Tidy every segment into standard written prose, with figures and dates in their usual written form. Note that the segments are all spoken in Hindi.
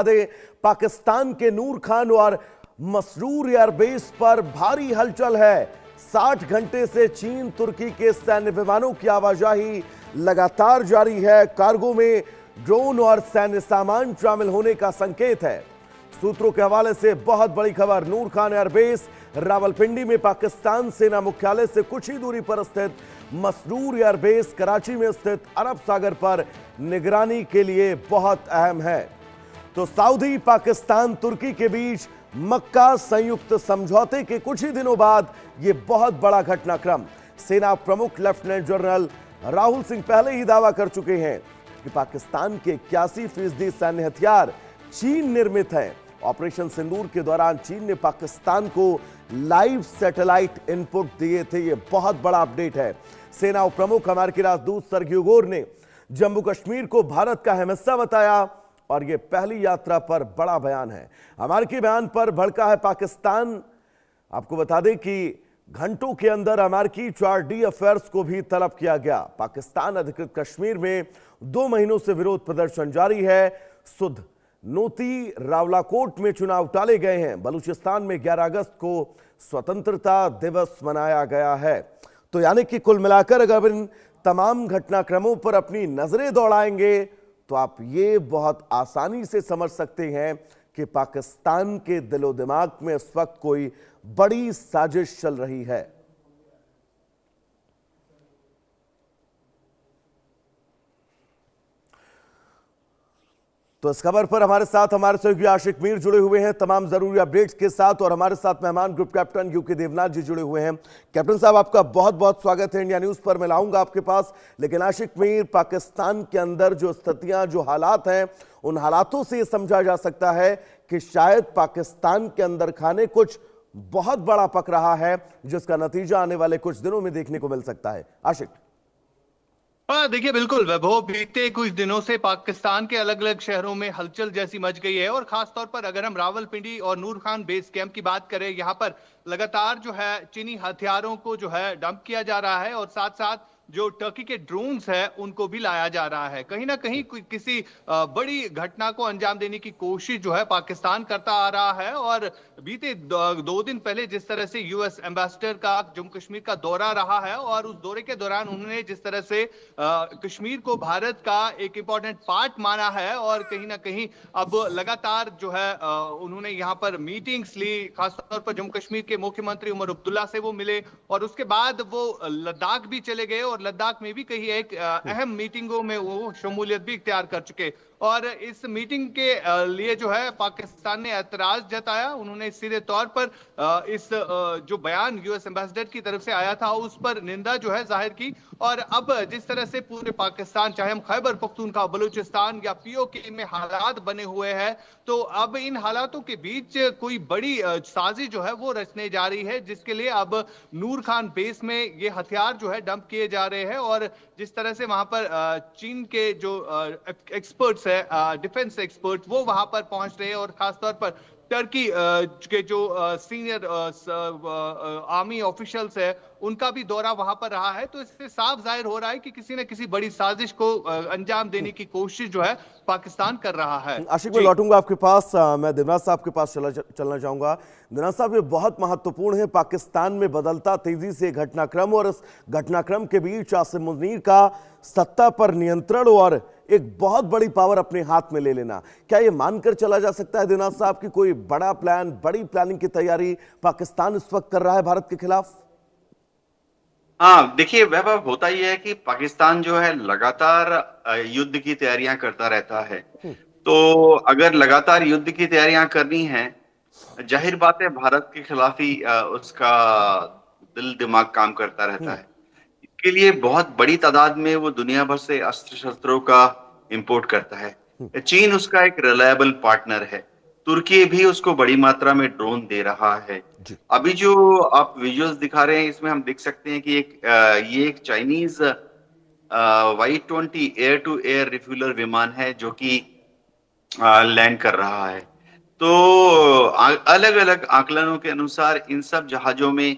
दे पाकिस्तान के नूर खान और मसरूर एयरबेस पर भारी हलचल है। 60 घंटे से चीन तुर्की के सैन्य विमानों की आवाजाही लगातार जारी है। कार्गो में ड्रोन और सैन्य सामान शामिल होने का संकेत है। सूत्रों के हवाले से बहुत बड़ी खबर, नूर खान एयरबेस रावलपिंडी में पाकिस्तान सेना मुख्यालय से कुछ ही दूरी पर स्थित मसरूर एयरबेस कराची में स्थित अरब सागर पर निगरानी के लिए बहुत अहम है। तो सऊदी, पाकिस्तान, तुर्की के बीच मक्का संयुक्त समझौते के कुछ ही दिनों बाद यह बहुत बड़ा घटनाक्रम। सेना प्रमुख लेफ्टिनेंट जनरल राहुल सिंह पहले ही दावा कर चुके हैं कि पाकिस्तान के 81% सैन्य हथियार चीन निर्मित हैं। ऑपरेशन सिंदूर के दौरान चीन ने पाकिस्तान को लाइव सैटेलाइट इनपुट दिए थे। यह बहुत बड़ा अपडेट है। सेना प्रमुख अमेरिकी राजदूत सर्गी गोर ने जम्मू कश्मीर को भारत का अहम हिस्सा बताया और यह पहली यात्रा पर बड़ा बयान है। अमेरिकी बयान पर भड़का है पाकिस्तान। आपको बता दें कि घंटों के अंदर अमेरिकी 4D अफेयर्स को भी तलब किया गया। पाकिस्तान अधिकृत कश्मीर में 2 महीनों से विरोध प्रदर्शन जारी है। सुध, नोती, रावलाकोट में चुनाव टाले गए हैं। बलूचिस्तान में 11 अगस्त को स्वतंत्रता दिवस मनाया गया है। तो यानी कि कुल मिलाकर अगर इन तमाम घटनाक्रमों पर अपनी नजरें दौड़ाएंगे तो आप ये बहुत आसानी से समझ सकते हैं कि पाकिस्तान के दिलो दिमाग में इस वक्त कोई बड़ी साजिश चल रही है। तो इस खबर पर हमारे साथ हमारे सहयोगी आशिक मीर जुड़े हुए हैं तमाम जरूरी अपडेट्स के साथ, और हमारे साथ मेहमान ग्रुप कैप्टन यूके देवनाथ जी जुड़े हुए हैं। कैप्टन साहब, आपका बहुत बहुत स्वागत है इंडिया न्यूज पर। मैं लाऊंगा आपके पास, लेकिन आशिक मीर, पाकिस्तान के अंदर जो स्थितियां, जो हालात हैं, उन हालातों से यह समझा जा सकता है कि शायद पाकिस्तान के अंदर खाने कुछ बहुत बड़ा पक रहा है, जिसका नतीजा आने वाले कुछ दिनों में देखने को मिल सकता है। आशिक। हाँ, देखिए, बिल्कुल वैभव, बीते कुछ दिनों से पाकिस्तान के अलग अलग शहरों में हलचल जैसी मच गई है। और खास तौर पर अगर हम रावलपिंडी और नूर खान बेस कैंप की बात करें, यहाँ पर लगातार जो है चीनी हथियारों को जो है डंप किया जा रहा है और साथ साथ जो टर्की के ड्रोन्स है उनको भी लाया जा रहा है। कहीं ना कहीं किसी बड़ी घटना को अंजाम देने की कोशिश जो है पाकिस्तान करता आ रहा है। और बीते 2 दिन पहले जिस तरह से यूएस एम्बेसडर का जम्मू कश्मीर का दौरा रहा है और उस दौरे के दौरान उन्होंने जिस तरह से कश्मीर को भारत का एक इंपॉर्टेंट पार्ट माना है, और कहीं ना कहीं अब लगातार जो है उन्होंने यहाँ पर मीटिंग्स ली। खासतौर पर जम्मू कश्मीर के मुख्यमंत्री उमर अब्दुल्ला से वो मिले और उसके बाद वो लद्दाख भी चले गए और लद्दाख में भी कहीं एक अहम मीटिंगों में वो शमूलियत भी इख्तियार कर चुके। और इस मीटिंग के लिए जो है पाकिस्तान ने ऐतराज जताया। उन्होंने सीधे तौर पर इस जो बयान यूएस एम्बेसडर की तरफ से आया था उस पर निंदा जो है जाहिर की। और अब जिस तरह से पूरे पाकिस्तान, चाहे हम खैबर पख्तूनख्वा, बलूचिस्तान या पीओके में हालात बने हुए हैं, तो अब इन हालातों के बीच कोई बड़ी साजिश जो है वो रचने जा रही है, जिसके लिए अब नूर खान बेस में ये हथियार जो है डंप किए जा रहे हैं। और जिस तरह से वहां पर चीन के जो एक्सपर्ट्स है, डिफेंस एक्सपर्ट, वो वहां पर पहुंच रहे हैं और खासतौर पर टर्की के जो सीनियर आर्मी ऑफिशियल्स है उनका भी दौरा वहां पर रहा है। तो इससे साफ जाहिर हो रहा है कि किसी न किसी बड़ी साजिश को अंजाम देने की कोशिश जो है पाकिस्तान कर रहा है। आशिक, मैं लौटूंगा आपके पास। मैं देवनाथ साहब के पास चलना चाहूंगा। देवनाथ साहब, ये बहुत महत्वपूर्ण है। पाकिस्तान में बदलता तेजी से घटनाक्रम, और इस घटनाक्रम के बीच आसिम मुनीर का सत्ता पर नियंत्रण और एक बहुत बड़ी पावर अपने हाथ में ले लेना, क्या ये मानकर चला जा सकता है देवनाथ साहब की कोई बड़ा प्लान, बड़ी प्लानिंग की तैयारी पाकिस्तान इस वक्त कर रहा है भारत के खिलाफ? हाँ, देखिए वैभव, होता ही है कि पाकिस्तान जो है लगातार युद्ध की तैयारियां करता रहता है। तो अगर लगातार युद्ध की तैयारियां करनी है, जाहिर बात है भारत के खिलाफ ही उसका दिल दिमाग काम करता रहता है। इसके लिए बहुत बड़ी तादाद में वो दुनिया भर से अस्त्र शस्त्रों का इंपोर्ट करता है। चीन उसका एक रिलायबल पार्टनर है। तुर्की भी उसको बड़ी मात्रा में ड्रोन दे रहा है। अभी जो आप विजुअल्स दिखा रहे हैं, इसमें हम देख सकते हैं कि ये एक Chinese Y-20 air to air refueller विमान है जो कि लैंड कर रहा है। तो अलग अलग आकलनों के अनुसार इन सब जहाजों में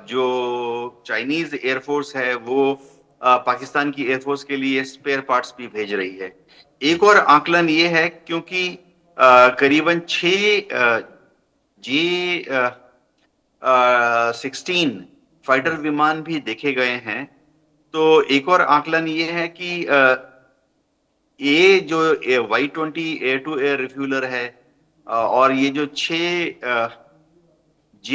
जो चाइनीज एयरफोर्स है वो पाकिस्तान की एयरफोर्स के लिए स्पेयर पार्ट्स भी भेज रही है। एक और आकलन ये है क्योंकि करीबन 6 J-16 फाइटर विमान भी देखे गए हैं। तो एक और आकलन ये है कि ये जो Y-20 air to air refueller है और ये जो 6 J